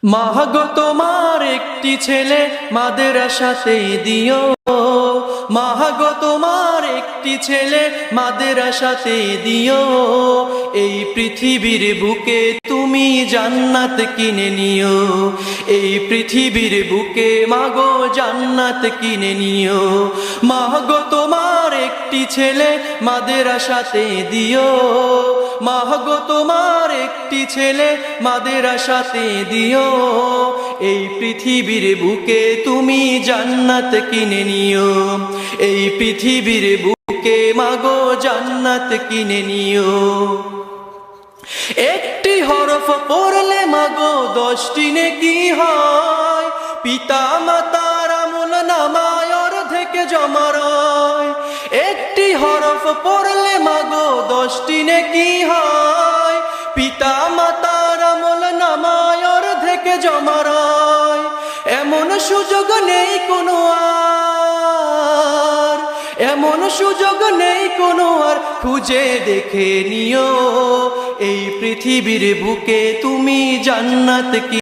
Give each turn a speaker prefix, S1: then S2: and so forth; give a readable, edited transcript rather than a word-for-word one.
S1: মাগো তোমার একটি ছেলে মাদ্রাসাতে দিও, মাগো তোমার একটি ছেলে মাদ্রাসাতে দিও। এই পৃথিবীর বুকে তুমি জান্নাত কিনে নিও, এই পৃথিবীর বুকে মাগো জান্নাত কিনে নিও। মাগো তোমার একটি ছেলে মাদ্রাসাতে দিও, মাগো তোমার একটি ছেলে মাদ্রাসাতে দিও। এই পৃথিবীর বুকে তুমি জান্নাত কিনে নিও, এই পৃথিবীর বুকে মাগো জান্নাত কিনে নিও। একটি হরফ পড়লে মাগো 10টি নেকি হয়, পিতা মাতার আমল নামায় অর্ধেক জমা রয়। একটি হরফ পড়লে মাগো 10টি নেকি হয়, পিতা মাতার আমল নামায় অর্ধেক জমা রয়। এমন সুযোগ নেই কোনো আর, এমন সুযোগ নেই কোনো আর, খুঁজে দেখে নিও। এই পৃথিবীর বুকে তুমি জান্নাত কি